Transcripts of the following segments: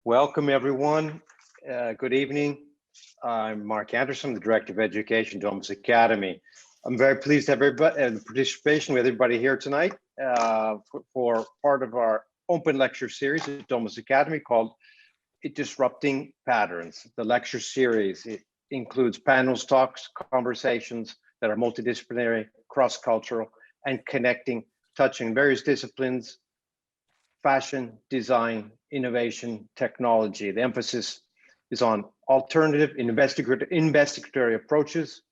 Welcome, everyone. Good evening. I'm Mark Anderson, the Director of Education, Domus Academy. I'm very pleased to have everybody and participation with everybody here tonight for part of our open lecture series at Domus Academy called Disrupting Patterns. The lecture series, it includes panels, talks, conversations that are multidisciplinary, cross-cultural, and touching various disciplines: fashion, design, innovation, technology. The emphasis is on alternative investigatory approaches,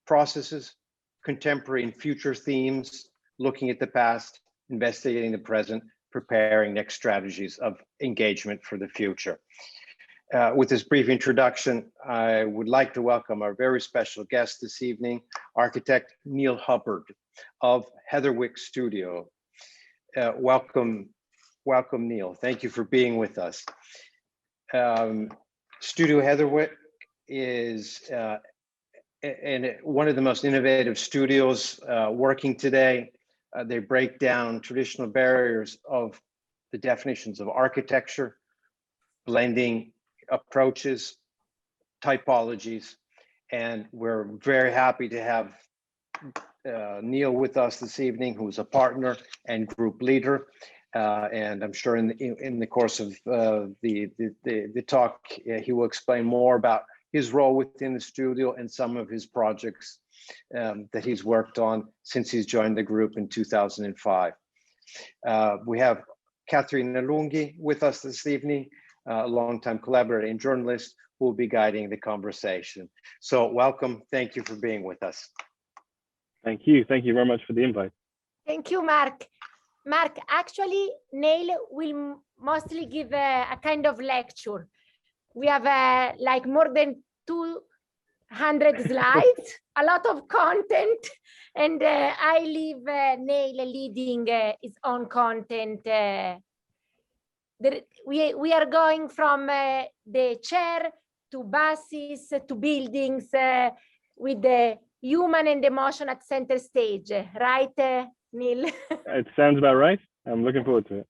processes, contemporary and future themes, looking at the past, investigating the present, preparing next strategies of engagement for the future. With this brief introduction, I would like to welcome our very special guest this evening, architect Neil Hubbard of Heatherwick Studio. Welcome, Neil. Thank you for being with us. Studio Heatherwick is one of the most innovative studios working today. They break down traditional barriers of the definitions of architecture, blending approaches, typologies, and we're very happy to have Neil with us this evening, who's a partner and group leader. And I'm sure in the course of the talk, he will explain more about his role within the studio and some of his projects that he's worked on since he's joined the group in 2005. We have Caterina Lunghi with us this evening, a longtime collaborator and journalist who will be guiding the conversation. So welcome, thank you for being with us. Thank you very much for the invite. Thank you, Mark. Mark, actually, Neil will mostly give a kind of lecture. We have like more than 200 slides, a lot of content, and I leave Neil leading his own content. We are going from the chair to buses to buildings with the human and emotion at center stage, right, Neil? It sounds about right. I'm looking forward to it.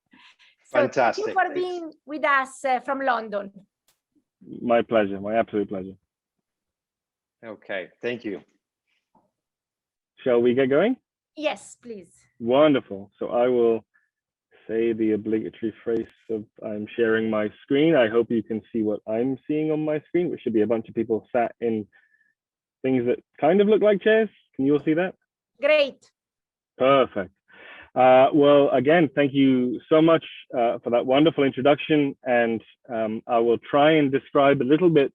So fantastic. Thank you for being with us from London. My pleasure, my absolute pleasure. Okay, thank you. Shall we get going? Yes, please. Wonderful. So I will say the obligatory phrase of I'm sharing my screen. I hope you can see what I'm seeing on my screen, which should be a bunch of people sat in things that kind of look like chairs. Can you all see that? Great. Perfect. Well, again, thank you so much for that wonderful introduction. And I will try and describe a little bit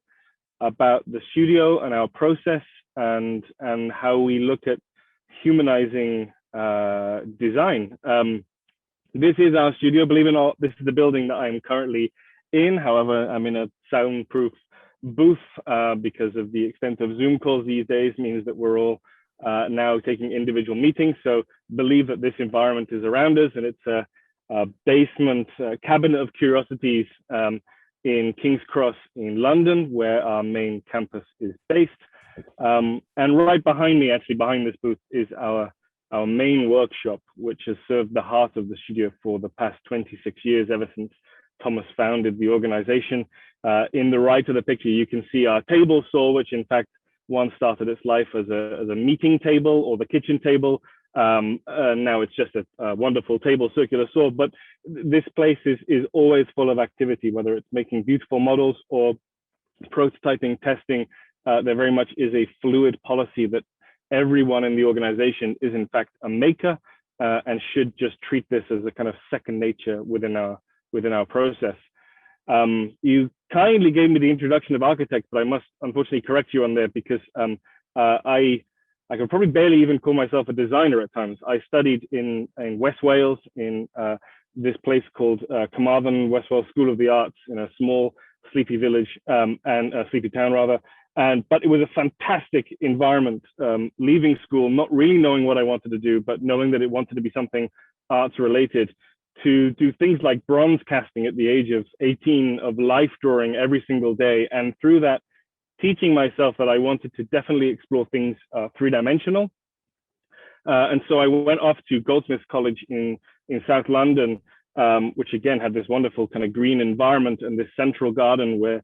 about the studio and our process and how we look at humanizing design. This is our studio. Believe it or not, this is the building that I'm currently in. However, I'm in a soundproof booth because of the extent of Zoom calls these days means that we're all now taking individual meetings. So believe that this environment is around us, and it's a basement cabinet of curiosities in King's Cross in London, where our main campus is based. And right behind me, actually behind this booth, is our main workshop, which has served the heart of the studio for the past 26 years, ever since Thomas founded the organization. In the right of the picture, you can see our table saw, which in fact once started its life as a meeting table or the kitchen table. Now it's just a wonderful table circular saw, but this place is always full of activity, whether it's making beautiful models or prototyping, testing. There very much is a fluid policy that everyone in the organization is in fact a maker and should just treat this as a kind of second nature within our process. You kindly gave me the introduction of architect, but I must unfortunately correct you on there because I could probably barely even call myself a designer at times. I studied in West Wales in this place called Carmarthen West Wales School of the Arts in a small sleepy village and a sleepy town rather. But it was a fantastic environment, leaving school, not really knowing what I wanted to do, but knowing that it wanted to be something arts related, to do things like bronze casting at the age of 18, of life drawing every single day. And through that, teaching myself that I wanted to definitely explore things three-dimensional. And so I went off to Goldsmiths College in South London which again had this wonderful kind of green environment and this central garden where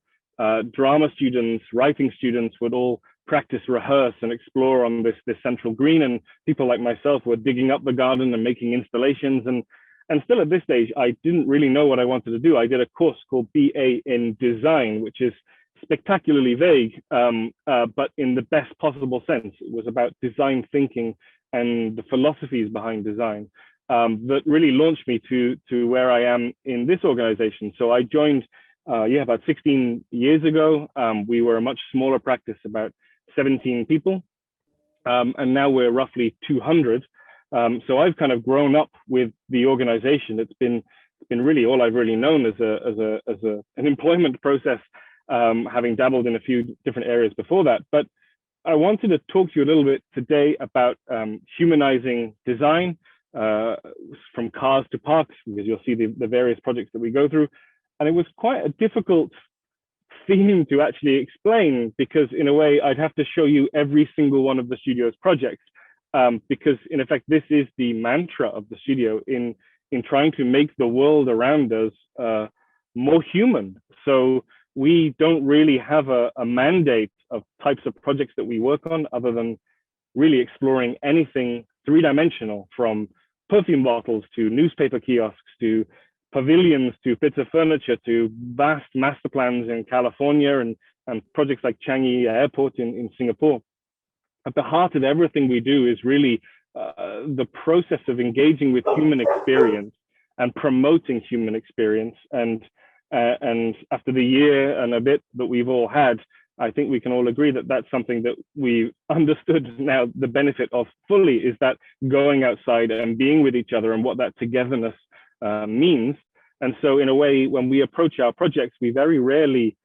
drama students, writing students would all practice, rehearse, and explore on this central green. And people like myself were digging up the garden and making installations. And still at this stage, I didn't really know what I wanted to do. I did a course called BA in Design, which is spectacularly vague, but in the best possible sense. It was about design thinking and the philosophies behind design that really launched me to where I am in this organization. So I joined about 16 years ago. We were a much smaller practice, about 17 people, and now we're roughly 200. So I've kind of grown up with the organization. It's been really all I've really known as an employment process, having dabbled in a few different areas before that. But I wanted to talk to you a little bit today about humanizing design, from cars to parks, because you'll see the various projects that we go through. And it was quite a difficult theme to actually explain, because in a way I'd have to show you every single one of the studio's projects, because in effect this is the mantra of the studio in trying to make the world around us more human. So we don't really have a mandate of types of projects that we work on, other than really exploring anything three-dimensional, from perfume bottles to newspaper kiosks to pavilions to bits of furniture to vast master plans in California and projects like Changi Airport in Singapore. At the heart of everything we do is really the process of engaging with human experience and promoting human experience. And after the year and a bit that we've all had, I think we can all agree that that's something that we've understood now the benefit of fully, is that going outside and being with each other and what that togetherness means. And so in a way, when we approach our projects, we very rarely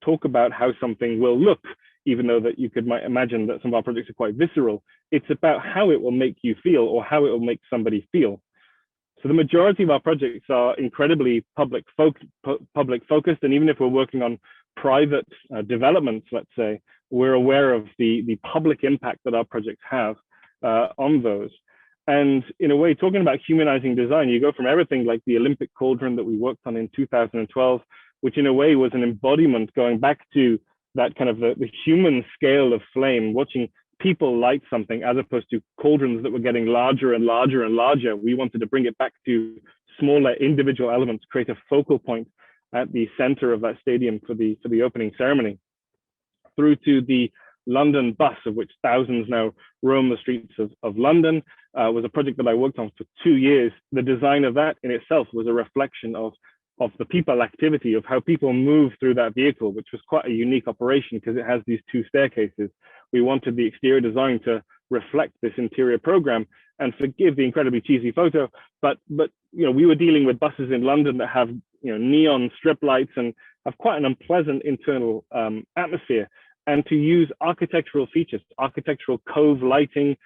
talk about how something will look, even though that you might imagine that some of our projects are quite visceral. It's about how it will make you feel, or how it will make somebody feel. So the majority of our projects are incredibly public focused. And even if we're working on private developments, let's say, we're aware of the public impact that our projects have on those. And in a way, talking about humanizing design, you go from everything like the Olympic cauldron that we worked on in 2012, which in a way was an embodiment going back to that kind of the human scale of flame, watching people light something as opposed to cauldrons that were getting larger and larger and larger. We wanted to bring it back to smaller individual elements, create a focal point at the center of that stadium for the opening ceremony, through to the London bus, of which thousands now roam the streets of London, was a project that I worked on for 2 years. The design of that in itself was a reflection of the people activity, of how people move through that vehicle, which was quite a unique operation because it has these 2 staircases. We wanted the exterior design to reflect this interior program, and forgive the incredibly cheesy photo, but you know, we were dealing with buses in London that have, you know, neon strip lights and have quite an unpleasant internal atmosphere. And to use architectural features, architectural cove lighting,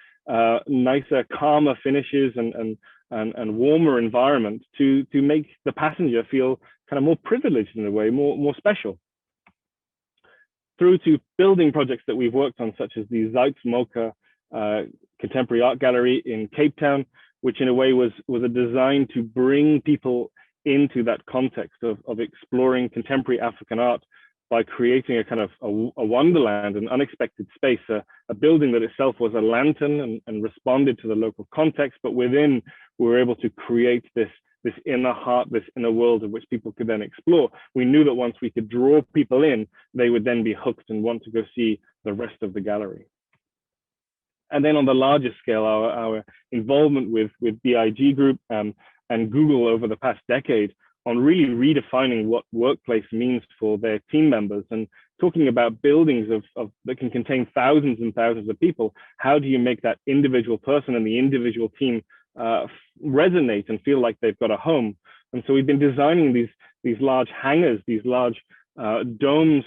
nicer, calmer finishes, and warmer environment to make the passenger feel kind of more privileged in a way, more special. Through to building projects that we've worked on, such as the Zuidmoker Contemporary Art Gallery in Cape Town, which in a way was a design to bring people into that context of exploring contemporary African art by creating a kind of a wonderland, an unexpected space, a building that itself was a lantern and responded to the local context, but within we were able to create this inner heart, this inner world of which people could then explore. We knew that once we could draw people in, they would then be hooked and want to go see the rest of the gallery. And then on the larger scale, our involvement with BIG Group and Google over the past decade on really redefining what workplace means for their team members, and talking about buildings that can contain thousands and thousands of people. How do you make that individual person and the individual team resonate and feel like they've got a home? And so we've been designing these large hangars, these large domes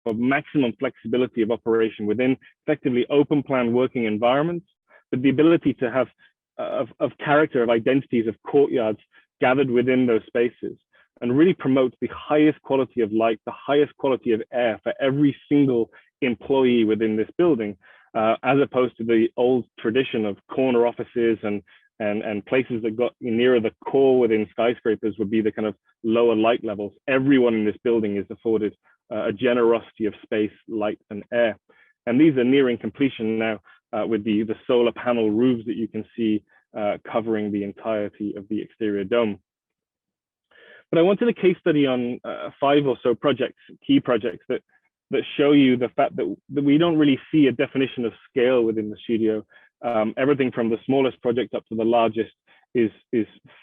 of maximum flexibility of operation within effectively open plan working environments, with the ability to have of character, of identities, of courtyards gathered within those spaces, and really promote the highest quality of light, the highest quality of air for every single employee within this building, as opposed to the old tradition of corner offices and and places that got nearer the core within skyscrapers would be the kind of lower light levels. Everyone in this building is afforded a generosity of space, light, and air. And these are nearing completion now with the solar panel roofs that you can see covering the entirety of the exterior dome. But I wanted a case study on 5 or so projects, key projects that show you the fact that we don't really see a definition of scale within the studio. Everything from the smallest project up to the largest is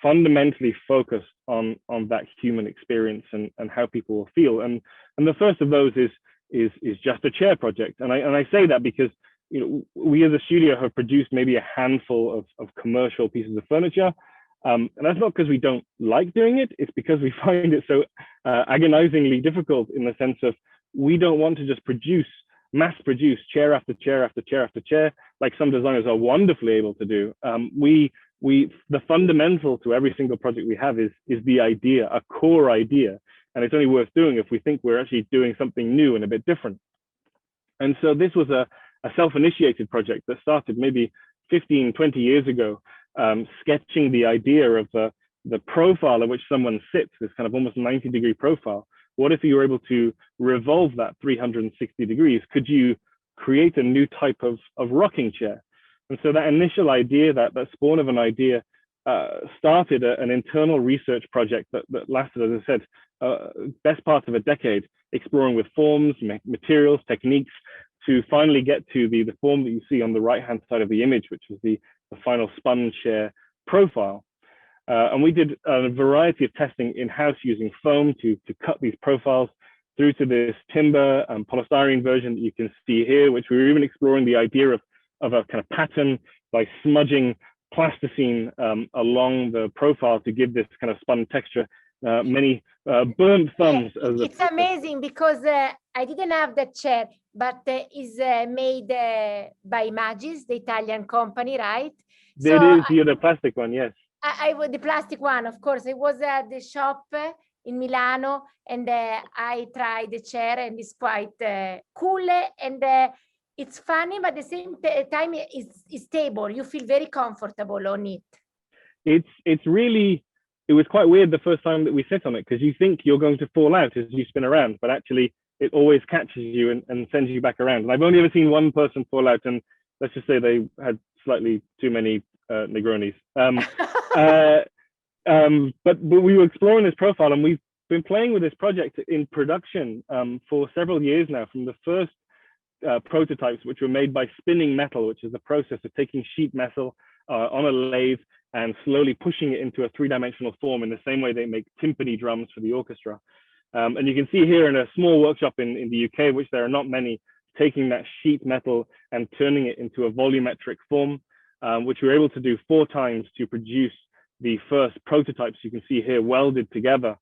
fundamentally focused on that human experience and how people will feel. And the first of those is just a chair project. And I say that because, you know, we as a studio have produced maybe a handful of commercial pieces of furniture. And that's not because we don't like doing it. It's because we find it so agonizingly difficult, in the sense of we don't want to just mass produce chair after chair after chair after chair, like some designers are wonderfully able to do. The fundamental to every single project we have is the idea, a core idea. And it's only worth doing if we think we're actually doing something new and a bit different. And so this was a self-initiated project that started maybe 15, 20 years ago, sketching the idea of the profile at which someone sits, this kind of almost 90-degree profile. What if you were able to revolve that 360 degrees? Could you create a new type of rocking chair? And so that initial idea, that spawn of an idea, started an internal research project that lasted, as I said, best part of a decade, exploring with forms, materials, techniques, to finally get to the form that you see on the right-hand side of the image, which is the final spun chair profile. And we did a variety of testing in-house using foam to cut these profiles, through to this timber and polystyrene version that you can see here, which we were even exploring the idea of a kind of pattern by smudging plasticine along the profile to give this kind of spun texture. Many burnt thumbs. It's amazing because I didn't have that chair, but is made by Magis, the Italian company, right? It is the plastic one, yes. I was the plastic one, of course. I was at the shop in Milano, and I tried the chair, and it's quite cool, and it's funny, but at the same time it's stable. You feel very comfortable on it. It's really, it was quite weird the first time that we sit on it, because you think you're going to fall out as you spin around, but actually it always catches you and sends you back around. And I've only ever seen one person fall out, and let's just say they had slightly too many Negronis. But we were exploring this profile, and we've been playing with this project in production for several years now, from the first prototypes, which were made by spinning metal, which is the process of taking sheet metal on a lathe and slowly pushing it into a 3-dimensional form, in the same way they make timpani drums for the orchestra. And you can see here in a small workshop in the UK, which there are not many, taking that sheet metal and turning it into a volumetric form, which we were able to do 4 times to produce the first prototypes you can see here welded together.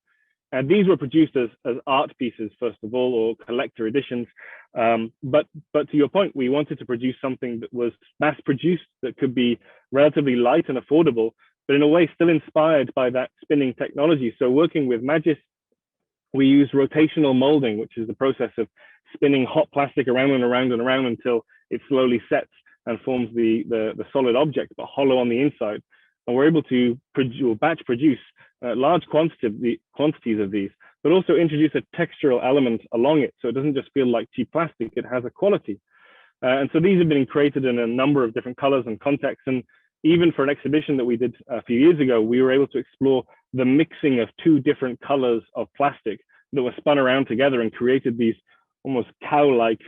And these were produced as art pieces, first of all, or collector editions. But to your point, we wanted to produce something that was mass produced, that could be relatively light and affordable, but in a way still inspired by that spinning technology. So working with Magis, we use rotational molding, which is the process of spinning hot plastic around and around and around until it slowly sets and forms the solid object, but hollow on the inside. And we're able to batch produce large quantities of these, but also introduce a textural element along it, so it doesn't just feel like cheap plastic, it has a quality. And so these have been created in a number of different colors and contexts. And even for an exhibition that we did a few years ago, we were able to explore the mixing of 2 different colors of plastic that were spun around together and created these almost cow-like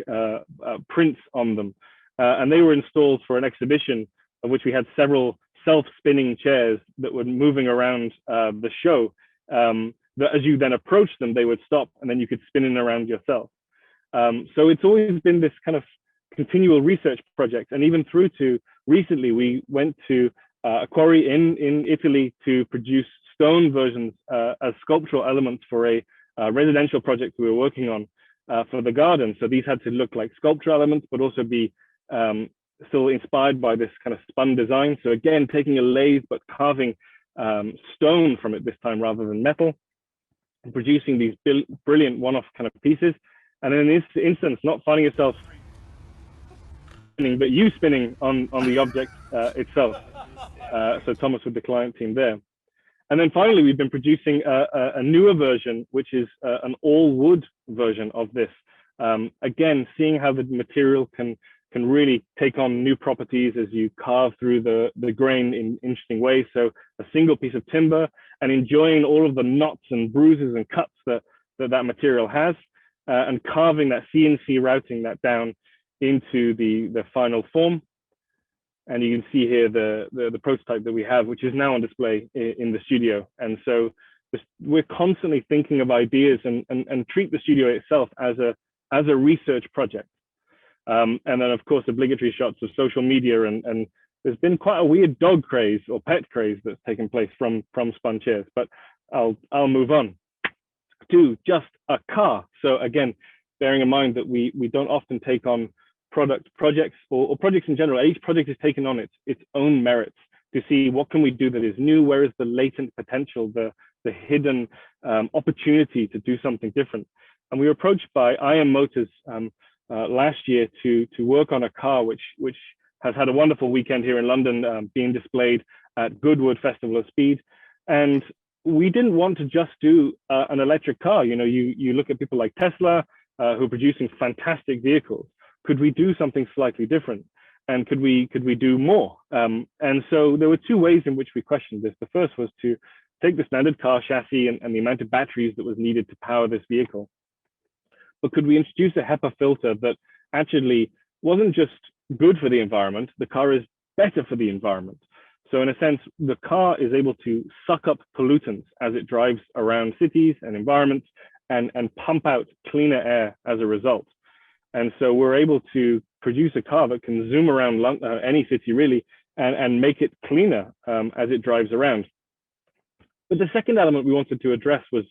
prints on them. And they were installed for an exhibition of which we had several self-spinning chairs that were moving around the show, that as you then approached them, they would stop, and then you could spin in around yourself. So it's always been this kind of continual research project. And even through to recently, we went to a quarry in Italy to produce stone versions as sculptural elements for a residential project we were working on for the garden. So these had to look like sculptural elements, but also be still inspired by this kind of spun design. So again, taking a lathe, but carving stone from it this time rather than metal, and producing these brilliant one-off kind of pieces. And in this instance, not finding yourself spinning, but you spinning on the object itself. So Thomas with the client team there. And then finally, we've been producing a newer version, which is an all wood version of this. Again, seeing how the material can really take on new properties as you carve through the grain in interesting ways. So a single piece of timber, and enjoying all of the knots and bruises and cuts that material has, and carving that CNC, routing that down into the final form. And you can see here the prototype that we have, which is now on display in the studio. And so we're constantly thinking of ideas and treat the studio itself as a research project. And then of course, obligatory shots of social media, and there's been quite a weird dog craze or pet craze that's taken place from spun chairs, but I'll move on to just a car. So again, bearing in mind that we don't often take on projects or projects in general. Each project is taken on its own merits to see what can we do that is new, where is the latent potential, the hidden opportunity to do something different. And we were approached by IM Motors last year to work on a car which has had a wonderful weekend here in London, being displayed at Goodwood Festival of Speed. And we didn't want to just do an electric car. You know, you look at people like Tesla who are producing fantastic vehicles. Could we do something slightly different? And could we do more? And so there were two ways in which we questioned this. The first was to take the standard car chassis and the amount of batteries that was needed to power this vehicle. But could we introduce a HEPA filter that actually wasn't just good for the environment, the car is better for the environment. So in a sense, the car is able to suck up pollutants as it drives around cities and environments and pump out cleaner air as a result. And so we're able to produce a car that can zoom around any city really and make it cleaner as it drives around. But the second element we wanted to address was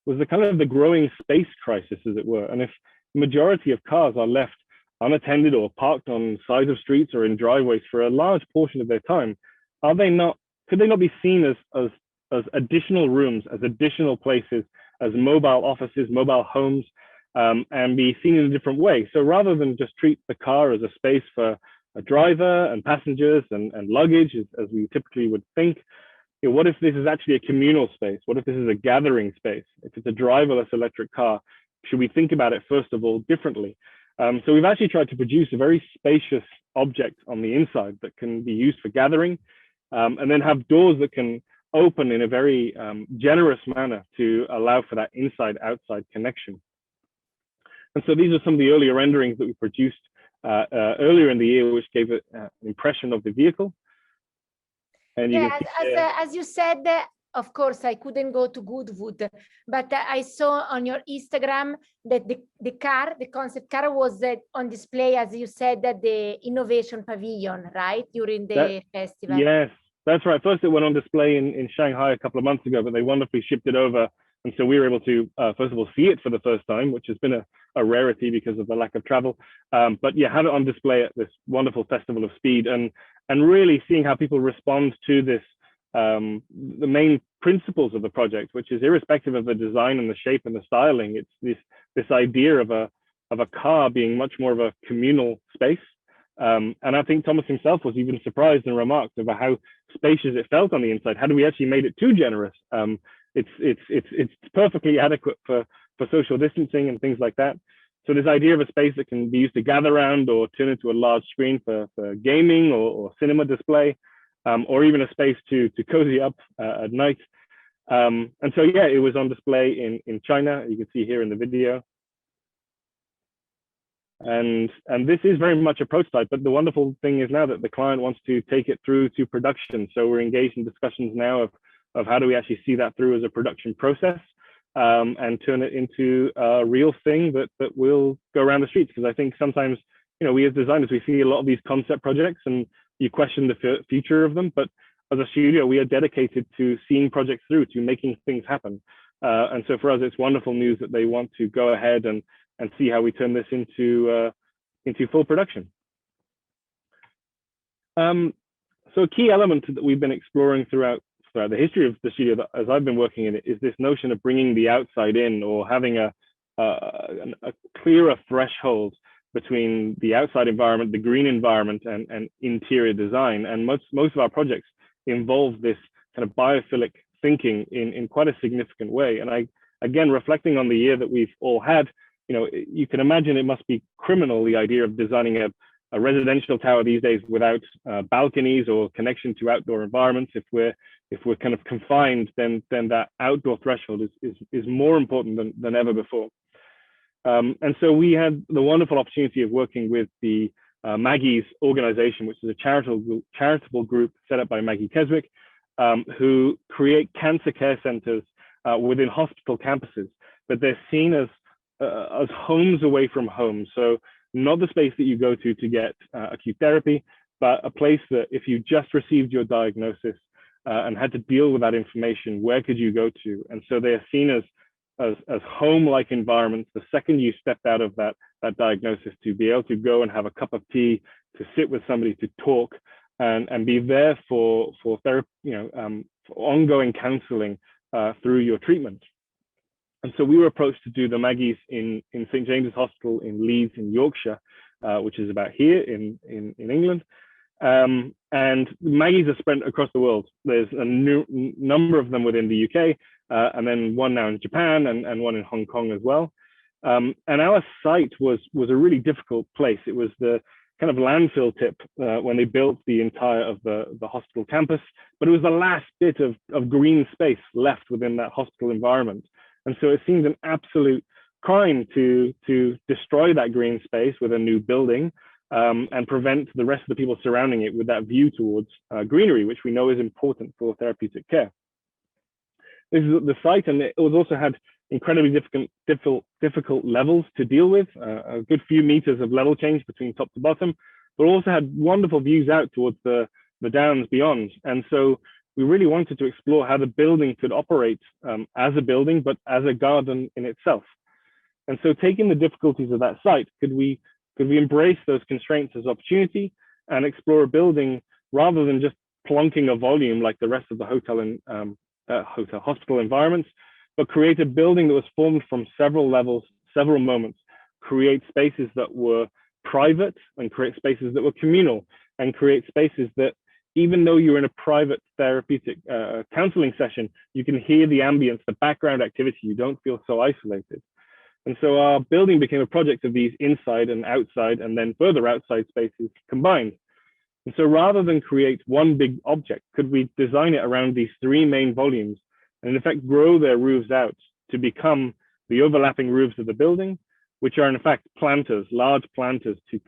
the kind of the growing space crisis, as it were. And if the majority of cars are left unattended or parked on sides of streets or in driveways for a large portion of their time, could they not be seen as additional rooms, as additional places, as mobile offices, mobile homes, and be seen in a different way? So rather than just treat the car as a space for a driver and passengers and luggage, as we typically would think, you know, what if this is actually a communal space? What if this is a gathering space? If it's a driverless electric car, should we think about it, first of all, differently? So we've actually tried to produce a very spacious object on the inside that can be used for gathering, and then have doors that can open in a very generous manner to allow for that inside-outside connection. And so these are some of the earlier renderings that we produced earlier in the year, which gave it an impression of the vehicle. And as you said, of course, I couldn't go to Goodwood, but I saw on your Instagram that the concept car was on display, as you said, at the Innovation Pavilion, right, during the festival. Yes, that's right. First, it went on display in Shanghai a couple of months ago, but they wonderfully shipped it over. And so we were able to, first of all, see it for the first time, which has been a rarity because of the lack of travel. But yeah, have it on display at this wonderful Festival of Speed, and really seeing how people respond to this, the main principles of the project, which is irrespective of the design and the shape and the styling. It's this idea of a car being much more of a communal space. And I think Thomas himself was even surprised and remarked about how spacious it felt on the inside. Had we actually made it too generous? It's perfectly adequate for social distancing and things like that. So this idea of a space that can be used to gather around or turn into a large screen for gaming or cinema display, or even a space to cozy up at night. And so, yeah, it was on display in China. You can see here in the video. And this is very much a prototype, but the wonderful thing is now that the client wants to take it through to production. So we're engaged in discussions now of how do we actually see that through as a production process, and turn it into a real thing that will go around the streets. Because I think sometimes, you know, we as designers, we see a lot of these concept projects and you question the future of them. But as a studio, we are dedicated to seeing projects through, to making things happen. And so for us, it's wonderful news that they want to go ahead and see how we turn this into full production. So a key element that we've been exploring throughout the history of the studio, that, as I've been working in it, is this notion of bringing the outside in, or having a clearer threshold between the outside environment, the green environment, and interior design. And most of our projects involve this kind of biophilic thinking in quite a significant way. And again, reflecting on the year that we've all had, you can imagine it must be criminal, the idea of designing a residential tower these days without balconies or connection to outdoor environments. If we're kind of confined, then that outdoor threshold is more important than ever before. And so we had the wonderful opportunity of working with the Maggie's organization, which is a charitable group set up by Maggie Keswick, who create cancer care centers within hospital campuses, but they're seen as homes away from home. So not the space that you go to get acute therapy, but a place that if you just received your diagnosis and had to deal with that information, where could you go to? And so they are seen as home-like environments the second you stepped out of that diagnosis, to be able to go and have a cup of tea, to sit with somebody, to talk, and be there for therapy, for ongoing counseling through your treatment. And so we were approached to do the Maggie's in St. James's Hospital in Leeds in Yorkshire, which is about here in England. And Maggie's are spread across the world. There's a number of them within the UK, and then one now in Japan and one in Hong Kong as well. And our site was a really difficult place. It was the kind of landfill tip when they built the entire of the hospital campus, but it was the last bit of green space left within that hospital environment. And so it seemed an absolute crime to destroy that green space with a new building and prevent the rest of the people surrounding it with that view towards greenery, which we know is important for therapeutic care. This is the site, and it also had incredibly difficult levels to deal with, a good few meters of level change between top to bottom, but also had wonderful views out towards the downs beyond. And so we really wanted to explore how the building could operate as a building, but as a garden in itself. And so taking the difficulties of that site, could we embrace those constraints as opportunity and explore a building rather than just plonking a volume like the rest of the hotel and hospital environments, but create a building that was formed from several levels, several moments, create spaces that were private and create spaces that were communal, and create spaces that, even though you're in a private therapeutic counseling session, you can hear the ambience, the background activity, you don't feel so isolated. And so our building became a project of these inside and outside, and then further outside spaces combined. And so rather than create one big object, could we design it around these three main volumes and in effect grow their roofs out to become the overlapping roofs of the building, which are in fact planters, large planters to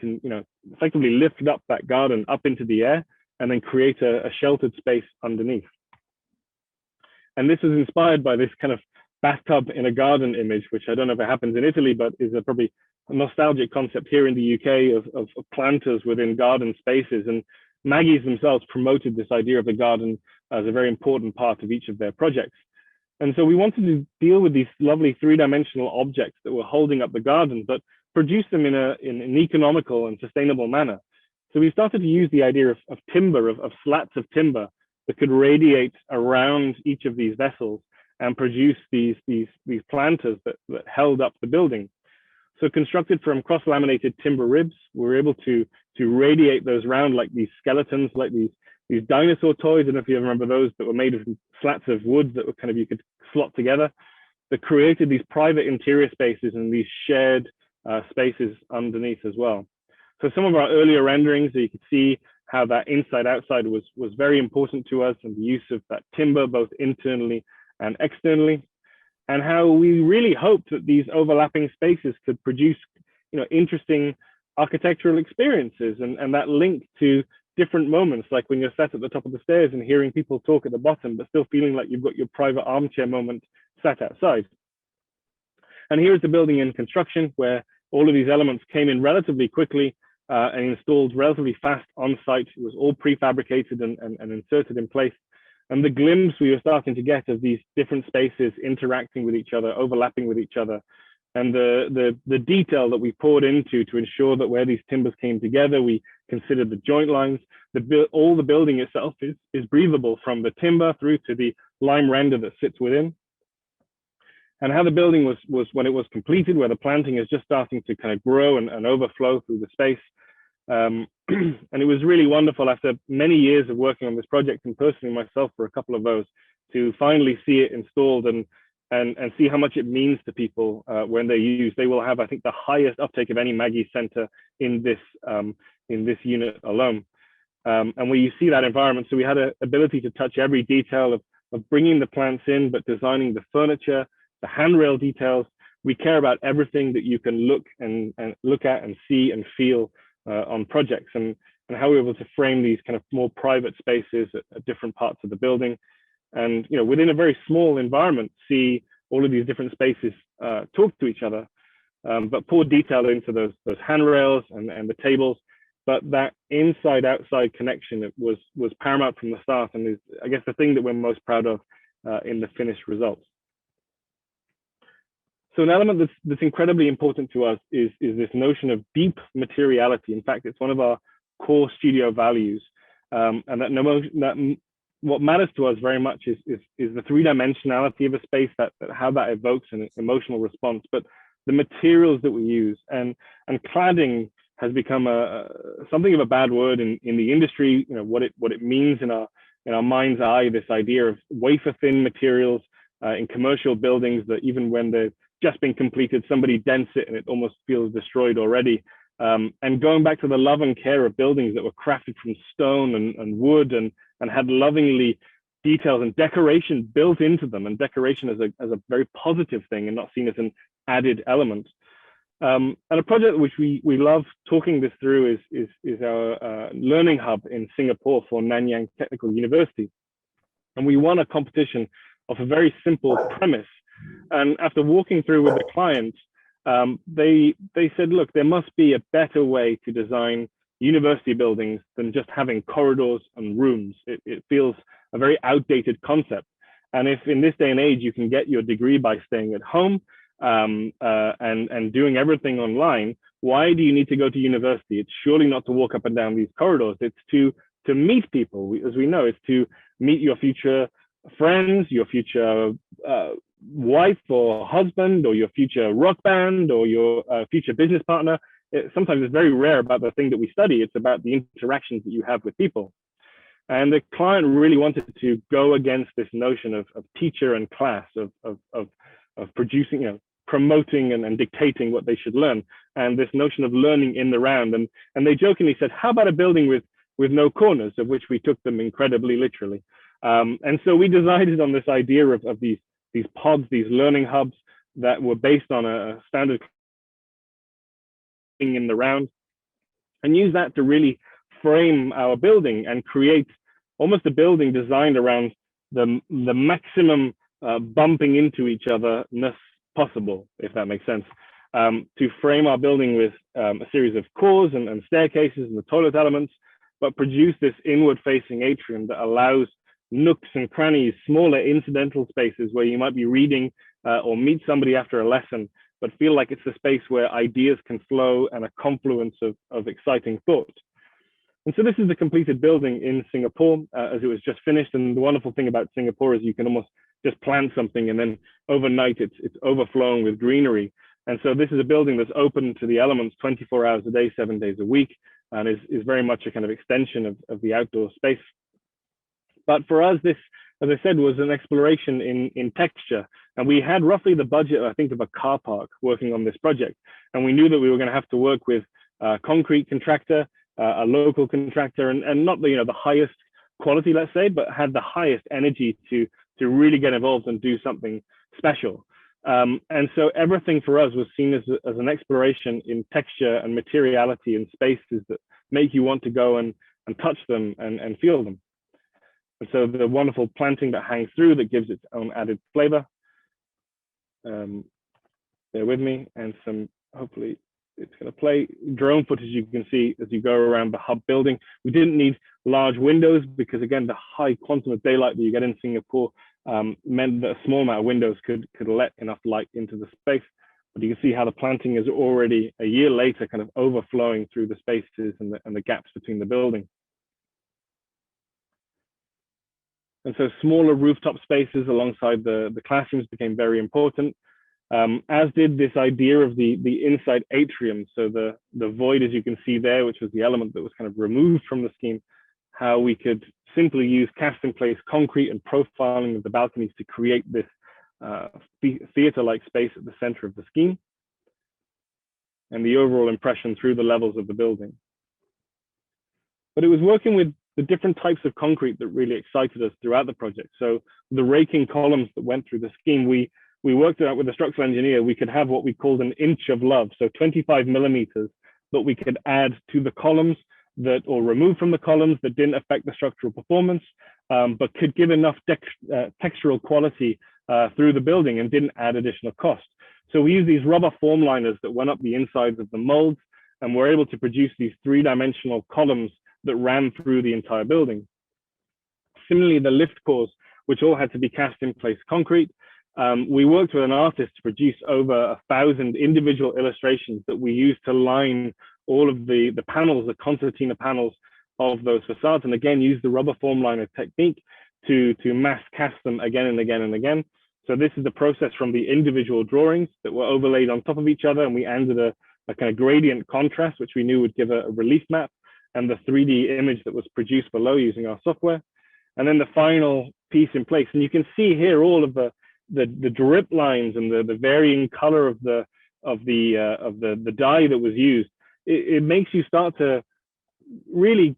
effectively lift up that garden up into the air and then create a sheltered space underneath. And this is inspired by this kind of bathtub in a garden image, which I don't know if it happens in Italy, but is probably a nostalgic concept here in the UK of planters within garden spaces. And Maggie's themselves promoted this idea of the garden as a very important part of each of their projects. And so we wanted to deal with these lovely three-dimensional objects that were holding up the garden, but produce them in an economical and sustainable manner. So we started to use the idea of timber, of slats of timber that could radiate around each of these vessels and produce these planters that held up the building. So constructed from cross-laminated timber ribs, we were able to radiate those around like these skeletons, like these dinosaur toys. I don't know if you remember those, that were made of slats of wood that were kind of, you could slot together, that created these private interior spaces and these shared spaces underneath as well. So some of our earlier renderings, so you could see how that inside-outside was very important to us, and the use of that timber both internally and externally, and how we really hoped that these overlapping spaces could produce, interesting architectural experiences, and that link to different moments, like when you're sat at the top of the stairs and hearing people talk at the bottom, but still feeling like you've got your private armchair moment sat outside. And here's the building in construction, where all of these elements came in relatively quickly and installed relatively fast on site. It was all prefabricated and inserted in place. And the glimpse we were starting to get of these different spaces interacting with each other, overlapping with each other, and the detail that we poured into to ensure that where these timbers came together, we considered the joint lines. All the building itself is breathable, from the timber through to the lime render that sits within. and how the building was when it was completed, where the planting is just starting to kind of grow and overflow through the space. And it was really wonderful after many years of working on this project, and personally myself for a couple of those, to finally see it installed and see how much it means to people when they use. They will have, I think, the highest uptake of any Maggie center in this unit alone. And where you see that environment, so we had an ability to touch every detail of bringing the plants in, but designing the furniture, the handrail details. We care about everything that you can look at and see and feel on projects, and how we're able to frame these kind of more private spaces at different parts of the building. And within a very small environment, see all of these different spaces talk to each other, but pour detail into those handrails and the tables. But that inside-outside connection was paramount from the start, and is, I guess, the thing that we're most proud of in the finished results. So an element that's incredibly important to us is this notion of deep materiality. In fact, it's one of our core studio values, and that what matters to us very much is the three-dimensionality of a space, that how that evokes an emotional response, but the materials that we use, and cladding has become something of a bad word in the industry. What it means in our mind's eye, this idea of wafer-thin materials in commercial buildings that even when they've just been completed, somebody dents it and it almost feels destroyed already. And going back to the love and care of buildings that were crafted from stone and wood and had lovingly details and decoration built into them, and decoration as a very positive thing and not seen as an added element. And a project which we love talking this through is our learning hub in Singapore for Nanyang Technical University. And we won a competition of a very simple premise. And after walking through with the client, they said, look, there must be a better way to design university buildings than just having corridors and rooms. It feels a very outdated concept. And if in this day and age you can get your degree by staying at home and doing everything online, why do you need to go to university? It's surely not to walk up and down these corridors. It's to meet people. As we know, it's to meet your future friends, your future wife or husband, or your future rock band, or your future business partner. Sometimes it's very rare about the thing that we study. It's about the interactions that you have with people. And the client really wanted to go against this notion of teacher and class, of producing, promoting and dictating what they should learn, and this notion of learning in the round. And they jokingly said, how about a building with no corners, of which we took them incredibly literally. And so we decided on this idea of these pods, these learning hubs that were based on a standard in the round, and use that to really frame our building and create almost a building designed around the maximum bumping into each other-ness possible, if that makes sense. To frame our building with a series of cores and staircases and the toilet elements, but produce this inward-facing atrium that allows nooks and crannies, smaller incidental spaces where you might be reading or meet somebody after a lesson, but feel like it's a space where ideas can flow and a confluence of exciting thought. And so this is the completed building in Singapore as it was just finished. And the wonderful thing about Singapore is you can almost just plant something and then overnight it's overflowing with greenery. And so this is a building that's open to the elements 24 hours a day, 7 days a week, and is very much a kind of extension of the outdoor space. But for us, this, as I said, was an exploration in texture. And we had roughly the budget, I think, of a car park working on this project. And we knew that we were going to have to work with a concrete contractor, a local contractor, and not the highest quality, let's say, but had the highest energy to really get involved and do something special. And so everything for us was seen as an exploration in texture and materiality and spaces that make you want to go and touch them and feel them. And so the wonderful planting that hangs through that gives its own added flavor. Bear with me, and some, hopefully it's going to play drone footage you can see as you go around the hub building. We didn't need large windows because, again, the high quantum of daylight that you get in Singapore meant that a small amount of windows could let enough light into the space. But you can see how the planting is already a year later kind of overflowing through the spaces and the gaps between the building. And so smaller rooftop spaces alongside the classrooms became very important. as did this idea of the inside atrium. So the void, as you can see there, which was the element that was kind of removed from the scheme, how we could simply use cast in place concrete and profiling of the balconies to create this theater-like space at the center of the scheme, and the overall impression through the levels of the building. But it was working with the different types of concrete that really excited us throughout the project. So the raking columns that went through the scheme, we worked it out with a structural engineer. We could have what we called an inch of love, so 25 millimeters, that we could add to the columns that, or remove from the columns, that didn't affect the structural performance, but could give enough textural quality through the building and didn't add additional cost. So we used these rubber form liners that went up the insides of the molds, and we're able to produce these three-dimensional columns that ran through the entire building. Similarly, the lift cores, which all had to be cast in place concrete, we worked with an artist to produce over 1,000 individual illustrations that we used to line all of the panels, the concertina panels of those facades, and again, use the rubber form liner technique to mass cast them again and again and again. So this is the process from the individual drawings that were overlaid on top of each other, and we added a kind of gradient contrast, which we knew would give a relief map, and the 3D image that was produced below using our software. And then the final piece in place. And you can see here all of the drip lines and the varying color of the dye that was used. It makes you start to really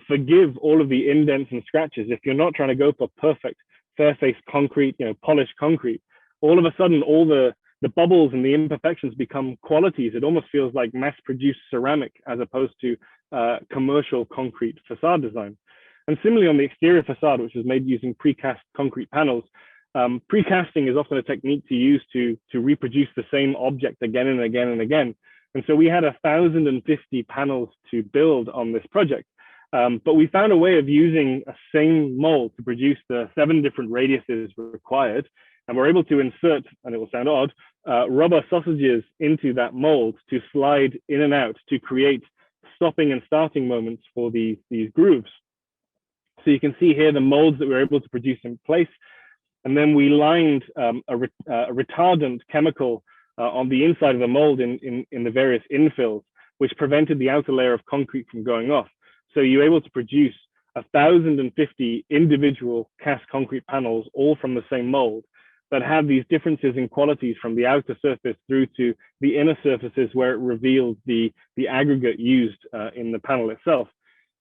forgive all of the indents and scratches. If you're not trying to go for perfect fair-face concrete, polished concrete, all of a sudden all the bubbles and the imperfections become qualities. It almost feels like mass-produced ceramic as opposed to commercial concrete facade design. And similarly on the exterior facade, which was made using precast concrete panels, precasting is often a technique to use to reproduce the same object again and again and again. And so we had 1,050 panels to build on this project. But we found a way of using a same mold to produce the 7 different radiuses required. And we're able to insert, and it will sound odd, rubber sausages into that mold to slide in and out to create stopping and starting moments for these grooves. So you can see here the molds that we were able to produce in place. And then we lined a retardant chemical on the inside of the mold in the various infills, which prevented the outer layer of concrete from going off. So you're able to produce 1,050 individual cast concrete panels, all from the same mold, that have these differences in qualities from the outer surface through to the inner surfaces where it revealed the aggregate used in the panel itself,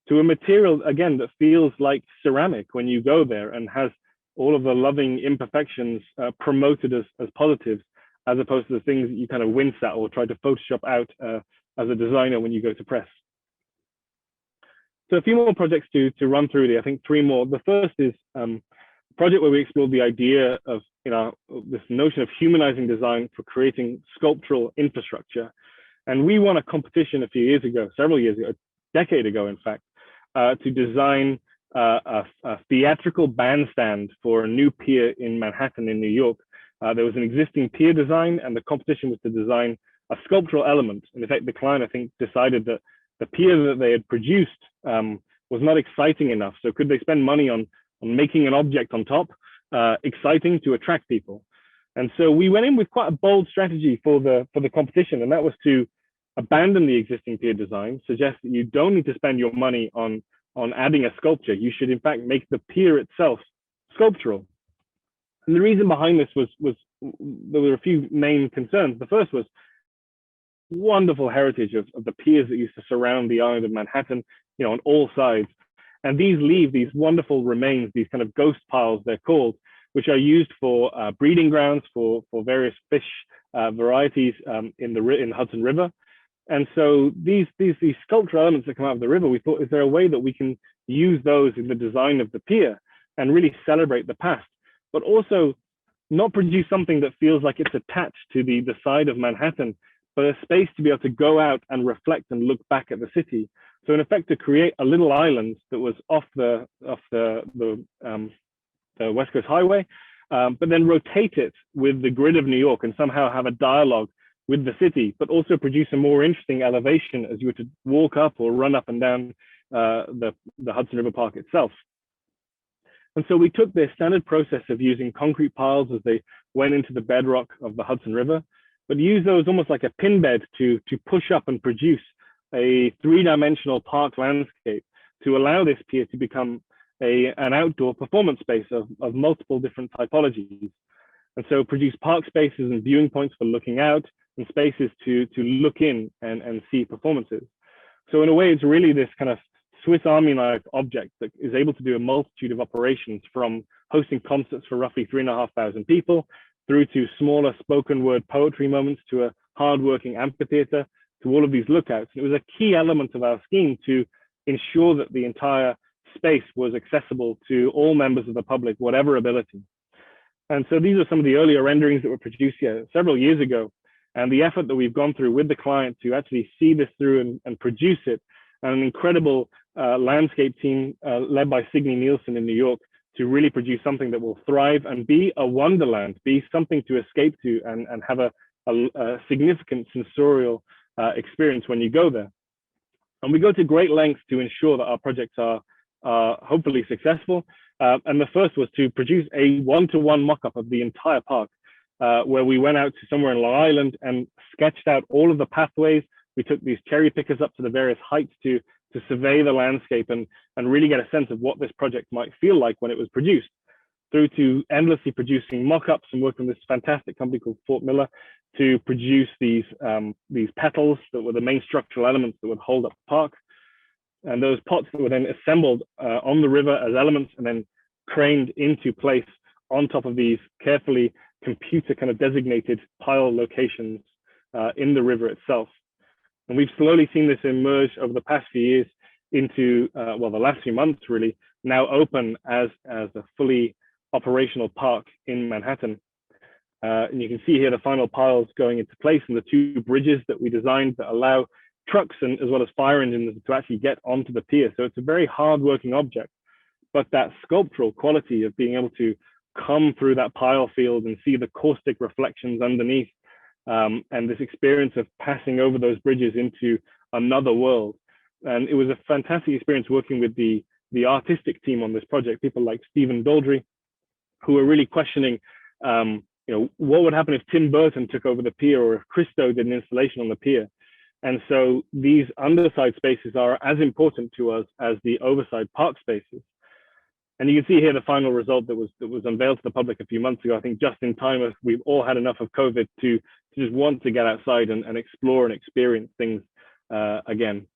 to a material, again, that feels like ceramic when you go there and has all of the loving imperfections promoted as positives, as opposed to the things that you kind of wince at or try to Photoshop out as a designer when you go to press. So a few more projects to run through. I think 3 more. The first is a project where we explored the idea of this notion of humanizing design for creating sculptural infrastructure. And we won a competition a few years ago, several years ago, a decade ago, in fact, to design a theatrical bandstand for a new pier in Manhattan in New York. There was an existing pier design, and the competition was to design a sculptural element. And in fact, the client, I think, decided that the pier that they had produced was not exciting enough. So could they spend money on making an object on top exciting to attract people? And so we went in with quite a bold strategy for the competition, and that was to abandon the existing pier design, suggest that you don't need to spend your money on adding a sculpture. You should, in fact, make the pier itself sculptural. And the reason behind this was there were a few main concerns. The first was wonderful heritage of the piers that used to surround the island of Manhattan, on all sides. And these leave these wonderful remains, these kind of ghost piles, they're called, which are used for breeding grounds for various fish varieties in the Hudson River. And so these sculptural elements that come out of the river, we thought, is there a way that we can use those in the design of the pier and really celebrate the past, but also not produce something that feels like it's attached to the side of Manhattan, but a space to be able to go out and reflect and look back at the city. So in effect, to create a little island that was off the West Coast Highway, but then rotate it with the grid of New York and somehow have a dialogue with the city, but also produce a more interesting elevation as you were to walk up or run up and down the Hudson River Park itself. And so we took their standard process of using concrete piles as they went into the bedrock of the Hudson River, but use those almost like a pin bed to push up and produce a three-dimensional park landscape to allow this pier to become an outdoor performance space of multiple different typologies. And so produce park spaces and viewing points for looking out and spaces to look in and see performances. So in a way, it's really this kind of Swiss Army-like object that is able to do a multitude of operations, from hosting concerts for roughly 3,500 people, through to smaller spoken word poetry moments, to a hardworking amphitheater, to all of these lookouts. And it was a key element of our scheme to ensure that the entire space was accessible to all members of the public, whatever ability. And so these are some of the earlier renderings that were produced here several years ago. And the effort that we've gone through with the client to actually see this through and produce it, and an incredible landscape team led by Signe Nielsen in New York to really produce something that will thrive and be a wonderland, be something to escape to and have a significant sensorial experience when you go there. And we go to great lengths to ensure that our projects are hopefully successful. And the first was to produce a one-to-one mock-up of the entire park, where we went out to somewhere in Long Island and sketched out all of the pathways. We took these cherry pickers up to the various heights to survey the landscape and really get a sense of what this project might feel like when it was produced, through to endlessly producing mock-ups and working with this fantastic company called Fort Miller to produce these petals that were the main structural elements that would hold up the park. And those pots that were then assembled on the river as elements and then craned into place on top of these carefully computer kind of designated pile locations in the river itself. And we've slowly seen this emerge over the past few years into, well, the last few months really, now open as a fully operational park in Manhattan. And you can see here the final piles going into place and the two bridges that we designed that allow trucks and as well as fire engines to actually get onto the pier. So it's a very hard-working object, but that sculptural quality of being able to come through that pile field and see the caustic reflections underneath, and this experience of passing over those bridges into another world. And it was a fantastic experience working with the artistic team on this project, people like Stephen Daldry, who were really questioning, what would happen if Tim Burton took over the pier or if Christo did an installation on the pier. And so these underside spaces are as important to us as the overside park spaces. And you can see here the final result that was unveiled to the public a few months ago, I think just in time as we've all had enough of COVID to just want to get outside and explore and experience things again.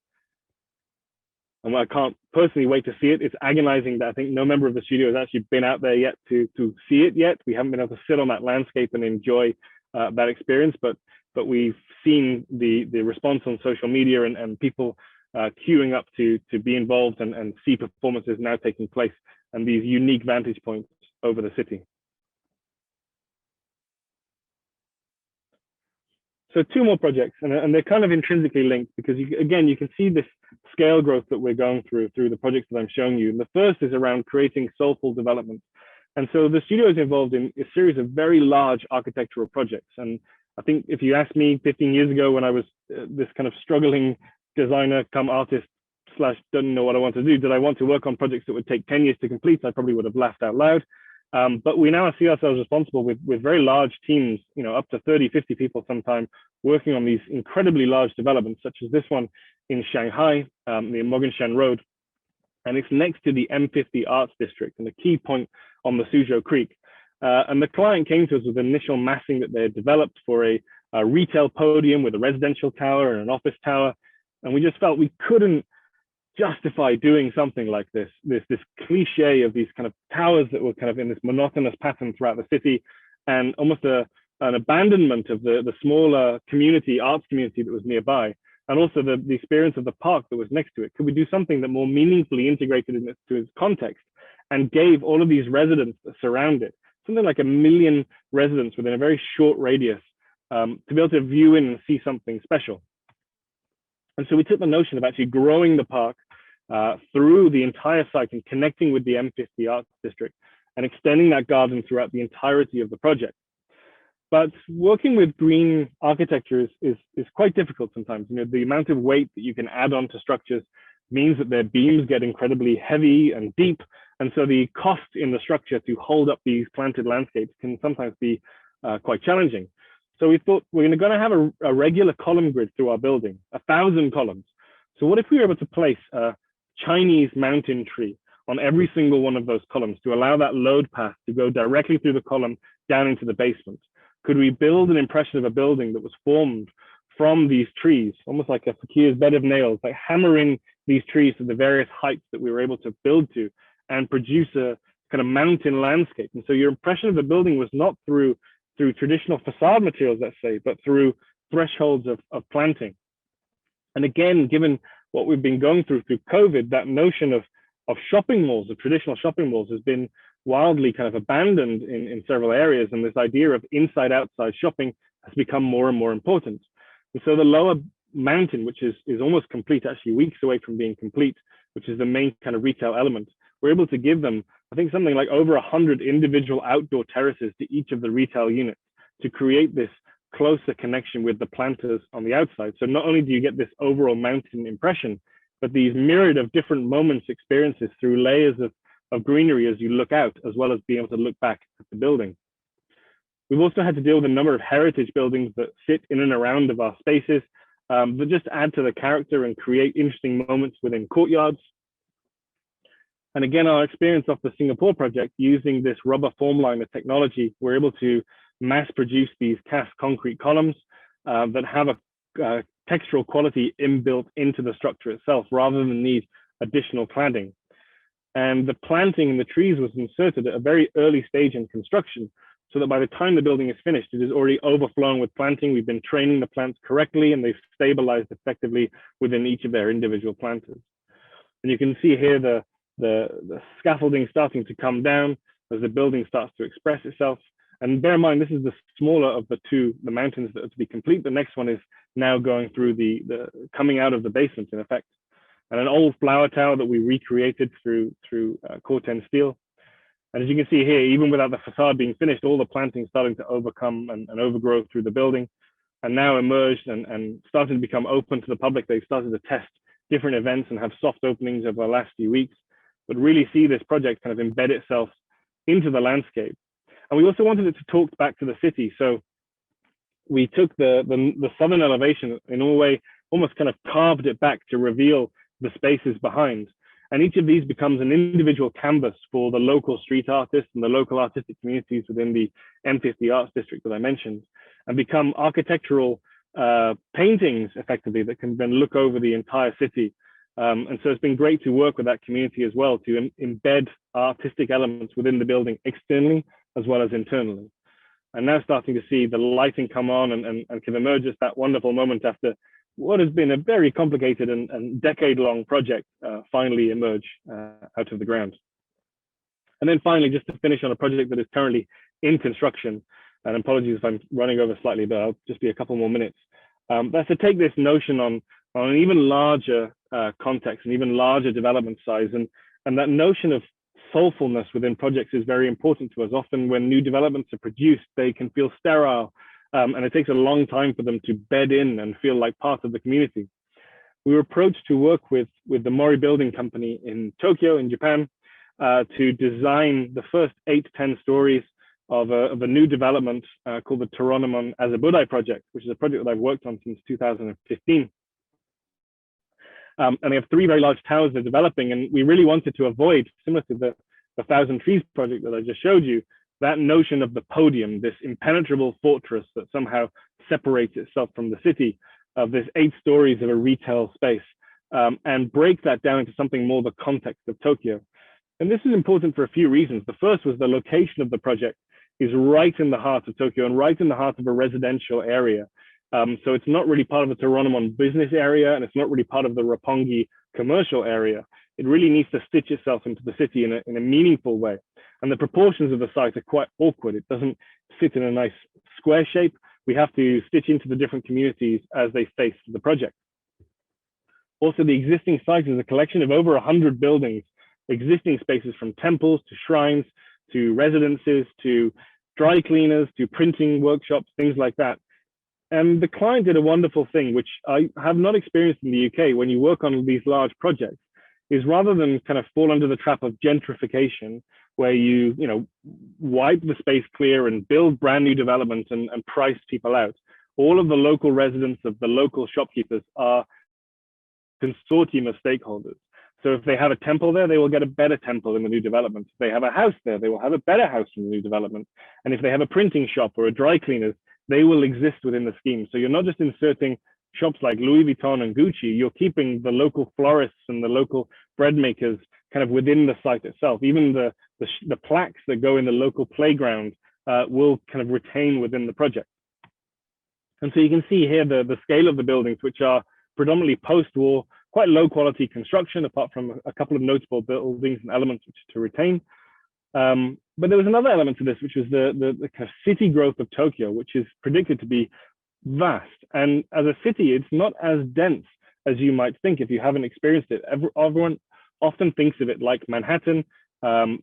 And I can't personally wait to see it. It's agonizing that I think no member of the studio has actually been out there yet to see it yet. We haven't been able to sit on that landscape and enjoy that experience, but we've seen the response on social media and people queuing up to be involved and see performances now taking place and these unique vantage points over the city. So two more projects, and they're kind of intrinsically linked because again, you can see this scale growth that we're going through the projects that I'm showing you. And the first is around creating soulful developments. And so the studio is involved in a series of very large architectural projects. And I think if you asked me 15 years ago when I was this kind of struggling designer come artist / didn't know what I want to do, did I want to work on projects that would take 10 years to complete? I probably would have laughed out loud. But we now see ourselves responsible with very large teams, up to 30, 50 people sometime, working on these incredibly large developments, such as this one in Shanghai, near Moganshan Road. And it's next to the M50 Arts District and a key point on the Suzhou Creek. And the client came to us with initial massing that they had developed for a retail podium with a residential tower and an office tower. And we just felt we couldn't justify doing something like this cliche of these kind of towers that were kind of in this monotonous pattern throughout the city, and almost an abandonment of the smaller arts community that was nearby, and also the experience of the park that was next to it. Could we do something that more meaningfully integrated into its context and gave all of these residents that surround it, something like 1 million residents within a very short radius, to be able to view in and see something special? And so we took the notion of actually growing the park through the entire site and connecting with the M50 Arts District and extending that garden throughout the entirety of the project. But working with green architecture is quite difficult sometimes. The amount of weight that you can add onto structures means that their beams get incredibly heavy and deep. And so the cost in the structure to hold up these planted landscapes can sometimes be quite challenging. So we thought we're going to have a regular column grid through our building, 1,000 columns. So what if we were able to place a Chinese mountain tree on every single one of those columns to allow that load path to go directly through the column down into the basement? Could we build an impression of a building that was formed from these trees, almost like a fakir's bed of nails, like hammering these trees to the various heights that we were able to build to and produce a kind of mountain landscape? And so your impression of the building was not through traditional facade materials, let's say, but through thresholds of planting. And again, given what we've been going through COVID, that notion of shopping malls, of traditional shopping malls, has been wildly kind of abandoned in several areas. And this idea of inside-outside shopping has become more and more important. And so the lower mountain, which is almost complete, actually weeks away from being complete, which is the main kind of retail element, we're able to give them, I think, something like over 100 individual outdoor terraces to each of the retail units to create this closer connection with the planters on the outside. So not only do you get this overall mountain impression, but these myriad of different moments, experiences through layers of greenery as you look out, as well as being able to look back at the building. We've also had to deal with a number of heritage buildings that sit in and around of our spaces that just add to the character and create interesting moments within courtyards. And again, our experience of the Singapore project, using this rubber form liner technology, we're able to mass produce these cast concrete columns that have a textural quality inbuilt into the structure itself, rather than need additional cladding. And the planting in the trees was inserted at a very early stage in construction, so that by the time the building is finished, it is already overflowing with planting. We've been training the plants correctly, and they've stabilized effectively within each of their individual planters. And you can see here the scaffolding starting to come down as the building starts to express itself. And bear in mind, this is the smaller of the mountains that are to be complete. The next one is now going through the coming out of the basement, in effect. And an old flower tower that we recreated through Corten steel. And as you can see here, even without the facade being finished, all the planting starting to overcome and overgrow through the building, and now emerged and starting to become open to the public. They've started to test different events and have soft openings over the last few weeks, but really see this project kind of embed itself into the landscape. And we also wanted it to talk back to the city. So we took the southern elevation in a way, almost kind of carved it back to reveal the spaces behind. And each of these becomes an individual canvas for the local street artists and the local artistic communities within the M50 Arts District that I mentioned, and become architectural paintings, effectively, that can then look over the entire city. And so it's been great to work with that community as well, to embed artistic elements within the building externally as well as internally. And now starting to see the lighting come on and can emerge as that wonderful moment after what has been a very complicated and decade-long project finally emerge out of the ground. And then finally, just to finish on a project that is currently in construction, and apologies if I'm running over slightly, but I'll just be a couple more minutes. That's to take this notion on an even larger context, and even larger development size. And that notion of soulfulness within projects is very important to us. Often when new developments are produced, they can feel sterile, and it takes a long time for them to bed in and feel like part of the community. We were approached to work with the Mori Building Company in Tokyo, in Japan, to design the first 8 to 10 stories of a new development called the Toranomon Azabudai project, which is a project that I've worked on since 2015. And they have 3 very large towers they're developing, and we really wanted to avoid, similar to the 1,000 Trees project that I just showed you, that notion of the podium, this impenetrable fortress that somehow separates itself from the city, of this 8 stories of a retail space, and break that down into something more the context of Tokyo. And this is important for a few reasons. The first was the location of the project is right in the heart of Tokyo and right in the heart of a residential area. So it's not really part of the Toranomon business area, and it's not really part of the Roppongi commercial area. It really needs to stitch itself into the city in a meaningful way. And the proportions of the site are quite awkward. It doesn't sit in a nice square shape. We have to stitch into the different communities as they face the project. Also, the existing site is a collection of over 100 buildings, existing spaces from temples to shrines, to residences, to dry cleaners, to printing workshops, things like that. And the client did a wonderful thing, which I have not experienced in the UK when you work on these large projects, is rather than kind of fall under the trap of gentrification, where you wipe the space clear and build brand new developments and price people out. All of the local residents of the local shopkeepers are consortium of stakeholders. So if they have a temple there, they will get a better temple in the new development. If they have a house there, they will have a better house in the new development. And if they have a printing shop or a dry cleaners, they will exist within the scheme. So you're not just inserting shops like Louis Vuitton and Gucci, you're keeping the local florists and the local bread makers kind of within the site itself. Even the plaques that go in the local playground will kind of retain within the project. And so you can see here the scale of the buildings, which are predominantly post-war, quite low quality construction, apart from a couple of notable buildings and elements which to retain. But there was another element to this, which was the kind of city growth of Tokyo, which is predicted to be vast. And as a city, it's not as dense as you might think if you haven't experienced it. Everyone often thinks of it like Manhattan,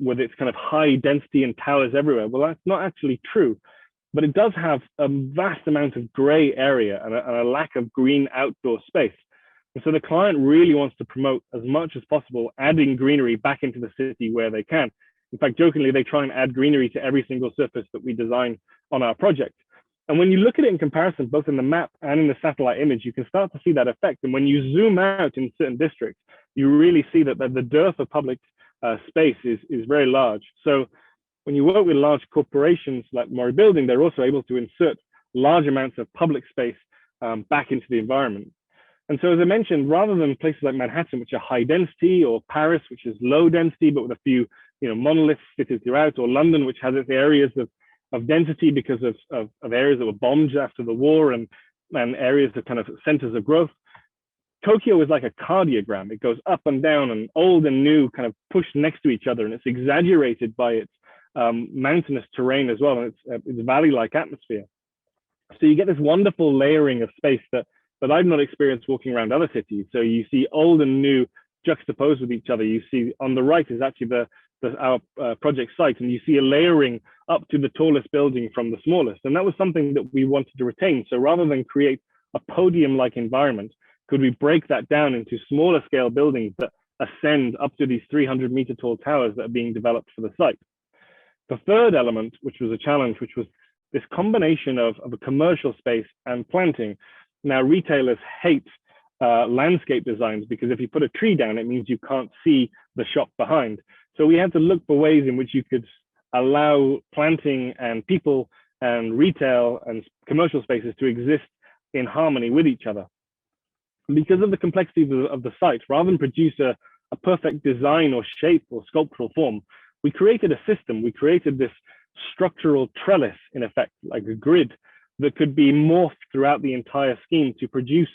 with its kind of high density and towers everywhere. Well, that's not actually true, but it does have a vast amount of gray area and a lack of green outdoor space. And so the client really wants to promote as much as possible, adding greenery back into the city where they can. In fact, jokingly, they try and add greenery to every single surface that we design on our project. And when you look at it in comparison, both in the map and in the satellite image, you can start to see that effect. And when you zoom out in certain districts, you really see that the dearth of public space is very large. So when you work with large corporations like Mori Building, they're also able to insert large amounts of public space back into the environment. And so, as I mentioned, rather than places like Manhattan, which are high density, or Paris, which is low density, but with a few monoliths fitted throughout, or London, which has its areas of density because of areas that were bombed after the war and areas of kind of centers of growth, Tokyo is like a cardiogram. It goes up and down, and old and new kind of pushed next to each other, and it's exaggerated by its mountainous terrain as well, and its valley-like atmosphere. So you get this wonderful layering of space that I've not experienced walking around other cities. So you see old and new juxtaposed with each other. You see on the right is actually our project site, and you see a layering up to the tallest building from the smallest. And that was something that we wanted to retain. So rather than create a podium-like environment, could we break that down into smaller scale buildings that ascend up to these 300-meter tall towers that are being developed for the site? The third element, which was a challenge, which was this combination of a commercial space and planting. Now, retailers hate landscape designs because if you put a tree down, it means you can't see the shop behind. So we had to look for ways in which you could allow planting and people and retail and commercial spaces to exist in harmony with each other. Because of the complexity of the site, rather than produce a perfect design or shape or sculptural form, we created a system. We created this structural trellis, in effect, like a grid that could be morphed throughout the entire scheme to produce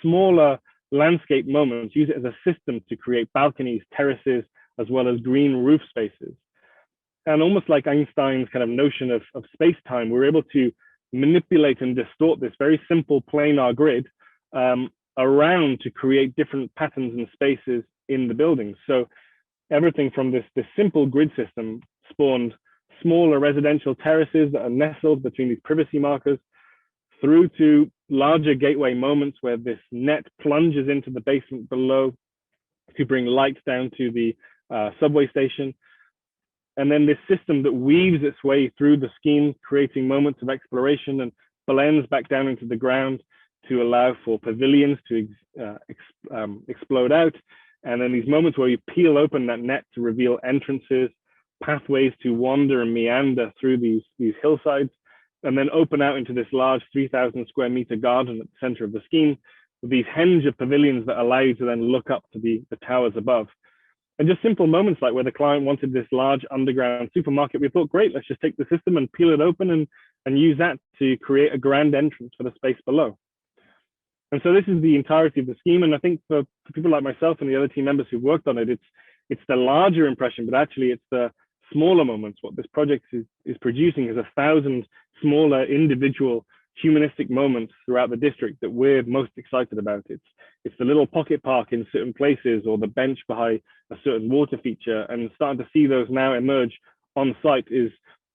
smaller landscape moments, use it as a system to create balconies, terraces, as well as green roof spaces. And almost like Einstein's kind of notion of space-time, we're able to manipulate and distort this very simple planar grid around to create different patterns and spaces in the buildings. So everything from this simple grid system spawned smaller residential terraces that are nestled between these privacy markers, through to larger gateway moments where this net plunges into the basement below to bring light down to the subway station. And then this system that weaves its way through the scheme, creating moments of exploration and blends back down into the ground to allow for pavilions to explode out. And then these moments where you peel open that net to reveal entrances, pathways to wander and meander through these hillsides, and then open out into this large 3,000 square meter garden at the center of the scheme, with these henge of pavilions that allow you to then look up to the towers above. And just simple moments like where the client wanted this large underground supermarket, we thought, great, let's just take the system and peel it open and use that to create a grand entrance for the space below. And so this is the entirety of the scheme. And I think for people like myself and the other team members who've worked on it, it's the larger impression, but actually it's the smaller moments. What this project is producing is 1,000 smaller individual humanistic moments throughout the district that we're most excited about. It's the little pocket park in certain places, or the bench behind a certain water feature, and starting to see those now emerge on site is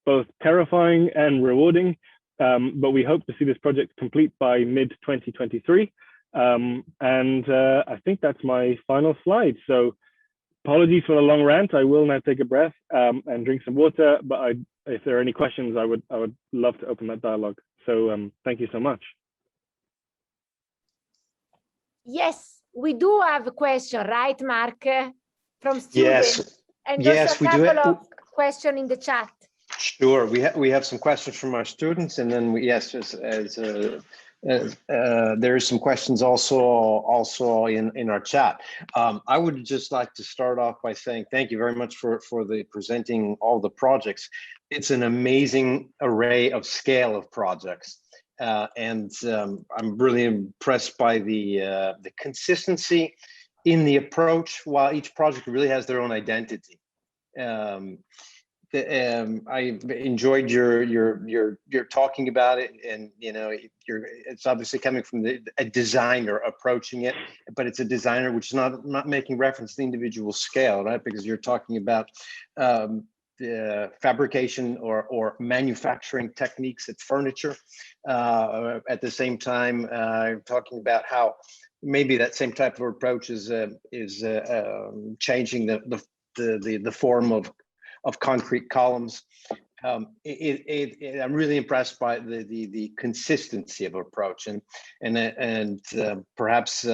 both terrifying and rewarding. but we hope to see this project complete by mid-2023. I think that's my final slide. So apologies for the long rant. I will now take a breath and drink some water, but if there are any questions, I would love to open that dialogue. So thank you so much. Yes, we do have a question, right, Mark, from students? Yes. And Yes, also we a do couple of questions in the chat. Sure, we have some questions from our students, and then there is some questions also in our chat. I would just like to start off by saying thank you very much for the presenting all the projects. It's an amazing array of scale of projects, and I'm really impressed by the consistency in the approach, while each project really has their own identity. I enjoyed your talking about it, and it's obviously coming from a designer approaching it, but it's a designer which is not making reference to the individual scale, right? Because you're talking about the fabrication or manufacturing techniques at furniture. At the same time, talking about how maybe that same type of approach is changing the form of concrete columns. I'm really impressed by the consistency of approach, and perhaps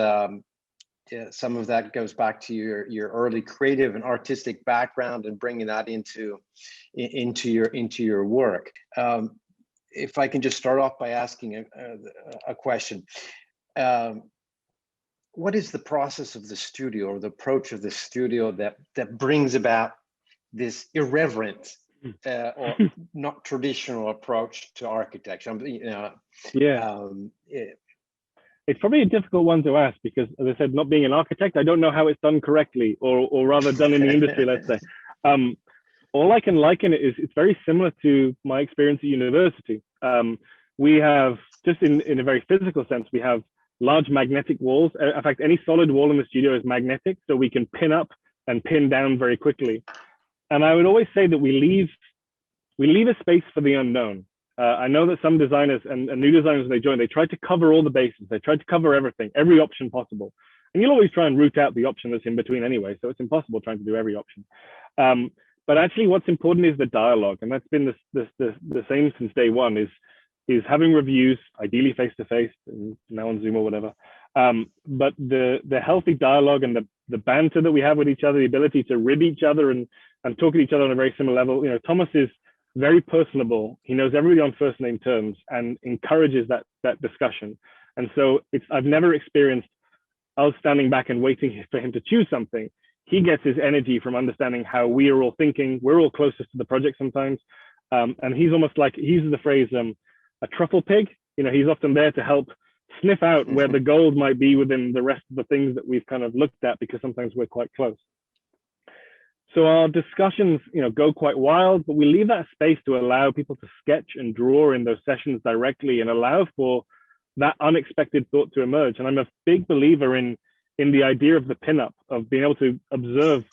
some of that goes back to your early creative and artistic background and bringing that into your work. If I can just start off by asking a question. What is the process of the studio, or the approach of the studio that brings about this irreverent or not traditional approach to architecture? It's probably a difficult one to ask because, as I said, not being an architect, I don't know how it's done correctly, or rather done in the industry, let's say. All I can liken it is it's very similar to my experience at university. We have, just in a very physical sense, we have large magnetic walls. In fact, any solid wall in the studio is magnetic, so we can pin up and pin down very quickly. And I would always say that we leave a space for the unknown. I know that some designers and new designers, when they join, they try to cover all the bases. They try to cover everything, every option possible. And you'll always try and root out the option that's in between anyway, so it's impossible trying to do every option. But actually what's important is the dialogue, and that's been the same since day one, is having reviews, ideally face-to-face, now on Zoom or whatever. But the healthy dialogue and the banter that we have with each other, the ability to rib each other and talk to each other on a very similar level. Thomas is very personable. He knows everybody on first name terms and encourages that discussion. And so I've never experienced us standing back and waiting for him to choose something. He gets his energy from understanding how we are all thinking. We're all closest to the project sometimes. And he's almost like, he uses the phrase, a truffle pig. He's often there to help sniff out where the gold might be within the rest of the things that we've kind of looked at, because sometimes we're quite close. So our discussions, go quite wild, but we leave that space to allow people to sketch and draw in those sessions directly and allow for that unexpected thought to emerge. And I'm a big believer in the idea of the pinup, of being able to observe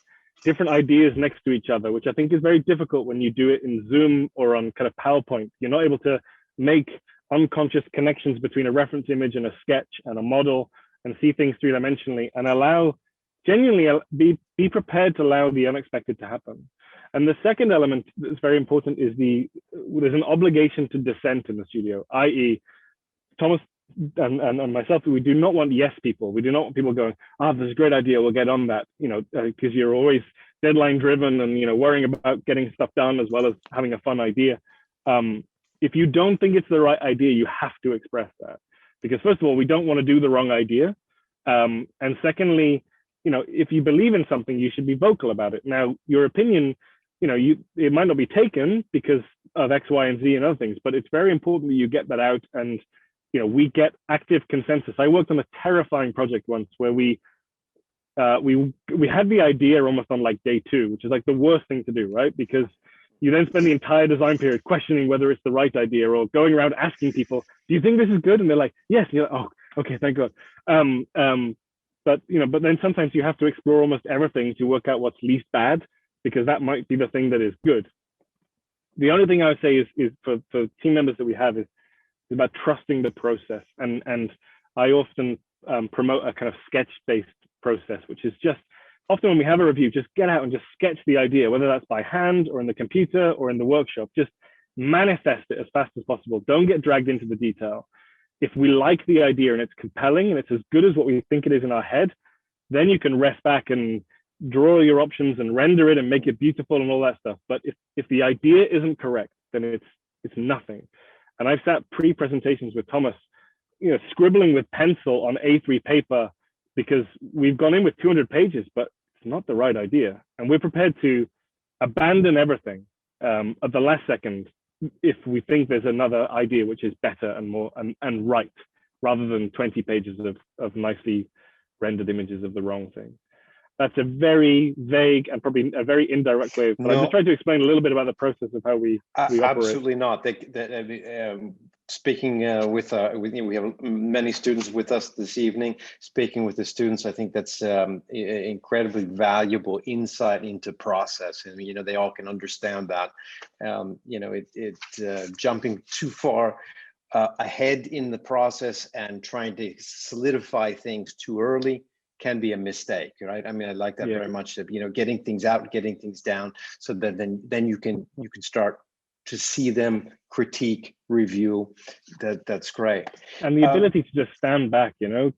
different ideas next to each other, which I think is very difficult when you do it in Zoom or on kind of PowerPoint. You're not able to make unconscious connections between a reference image and a sketch and a model and see things three-dimensionally, and genuinely be prepared to allow the unexpected to happen. And the second element that's very important is there's an obligation to dissent in the studio, i.e. Thomas and myself, we do not want yes people. We do not want people going, there's a great idea, we'll get on that, because you're always deadline driven and, worrying about getting stuff done as well as having a fun idea. If you don't think it's the right idea, you have to express that. Because first of all, we don't want to do the wrong idea. And secondly, if you believe in something, you should be vocal about it. Now, your opinion, it might not be taken because of X, Y, and Z and other things, but it's very important that you get that out and, we get active consensus. I worked on a terrifying project once where we had the idea almost on like day 2, which is like the worst thing to do, right? Because you then spend the entire design period questioning whether it's the right idea, or going around asking people, do you think this is good? And they're like, yes. And you're like, oh, okay, thank God. But then sometimes you have to explore almost everything to work out what's least bad, because that might be the thing that is good. The only thing I would say is for team members that we have is It's about trusting the process. And I often promote a kind of sketch-based process, which is just often when we have a review, just get out and just sketch the idea, whether that's by hand or in the computer or in the workshop. Just manifest it as fast as possible. Don't get dragged into the detail. If we like the idea and it's compelling and it's as good as what we think it is in our head, then you can rest back and draw your options and render it and make it beautiful and all that stuff. But if the idea isn't correct, then it's nothing. And I've sat pre-presentations with Thomas, scribbling with pencil on A3 paper because we've gone in with 200 pages, but it's not the right idea. And we're prepared to abandon everything at the last second if we think there's another idea which is better and more and right, rather than 20 pages of nicely rendered images of the wrong thing. That's a very vague and probably a very indirect way. But I just tried to explain a little bit about the process of how we operate. Absolutely not. Speaking with we have many students with us this evening. Speaking with the students, I think that's incredibly valuable insight into process, and they all can understand that. Jumping too far ahead in the process and trying to solidify things too early can be a mistake, right? I mean, I like that very much. Getting things out, getting things down, so that then you can start to see them, critique, review. That's great. And the ability to just stand back,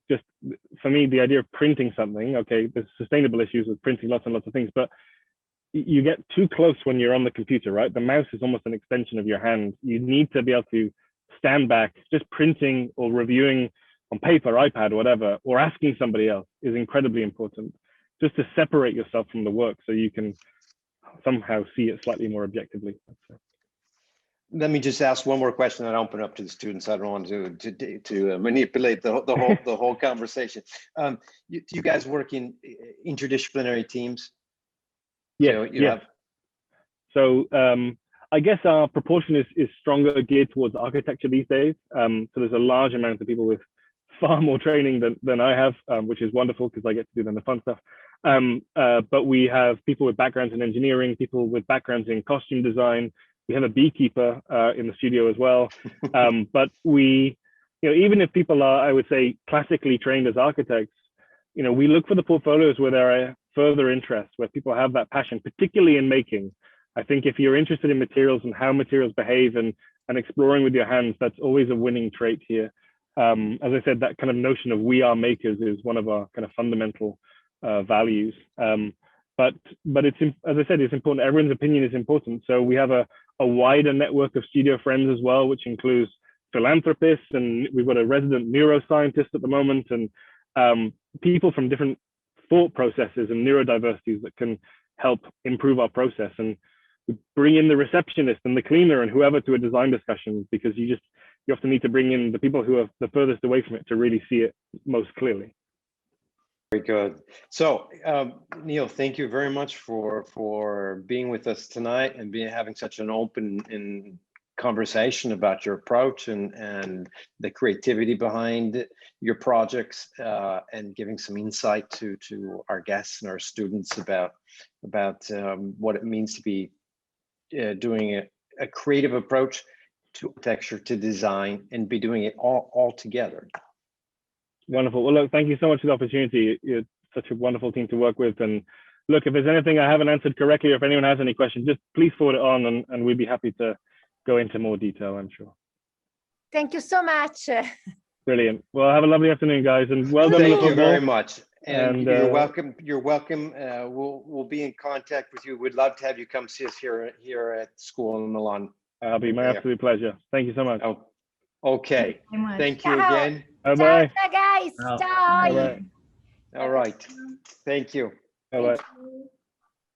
just for me, the idea of printing something. Okay, there's sustainable issues with printing lots and lots of things, but you get too close when you're on the computer, right? The mouse is almost an extension of your hand. You need to be able to stand back. Just printing or reviewing on paper, iPad, or whatever, or asking somebody else is incredibly important, just to separate yourself from the work so you can somehow see it slightly more objectively. Let me just ask one more question and I'll open up to the students. I don't want to manipulate the whole conversation. You guys work in interdisciplinary teams? Yeah, So I guess our proportion is stronger geared towards architecture these days. So there's a large amount of people with far more training than I have, which is wonderful because I get to do the fun stuff. But we have people with backgrounds in engineering, people with backgrounds in costume design. We have a beekeeper in the studio as well. But we, even if people are, I would say, classically trained as architects, we look for the portfolios where there are further interests, where people have that passion, particularly in making. I think if you're interested in materials and how materials behave and exploring with your hands, that's always a winning trait here. As I said, that kind of notion of we are makers is one of our kind of fundamental values. But it's, as I said, it's important. Everyone's opinion is important. So we have a wider network of studio friends as well, which includes philanthropists, and we've got a resident neuroscientist at the moment, and people from different thought processes and neurodiversities that can help improve our process. And we bring in the receptionist and the cleaner and whoever to a design discussion, because you often need to bring in the people who are the furthest away from it to really see it most clearly. Very good. So Neil, thank you very much for being with us tonight and having such an open conversation about your approach and the creativity behind your projects, and giving some insight to our guests and our students about what it means to be doing a creative approach to architecture, to design, and be doing it all together. Wonderful. Well, look, thank you so much for the opportunity. You're such a wonderful team to work with. And look, if there's anything I haven't answered correctly, or if anyone has any questions, just please forward it on, and we'd be happy to go into more detail, I'm sure. Thank you so much. Brilliant. Well, have a lovely afternoon, guys, and well done. Thank you very much. And you're welcome. You're welcome. We'll be in contact with you. We'd love to have you come see us here at school in Milan. It'll be my absolute pleasure. Thank you so much. Oh, okay. Thank you again. Bye-bye. Ciao, guys. Ciao. Bye-bye. All right. Thank you. Bye-bye.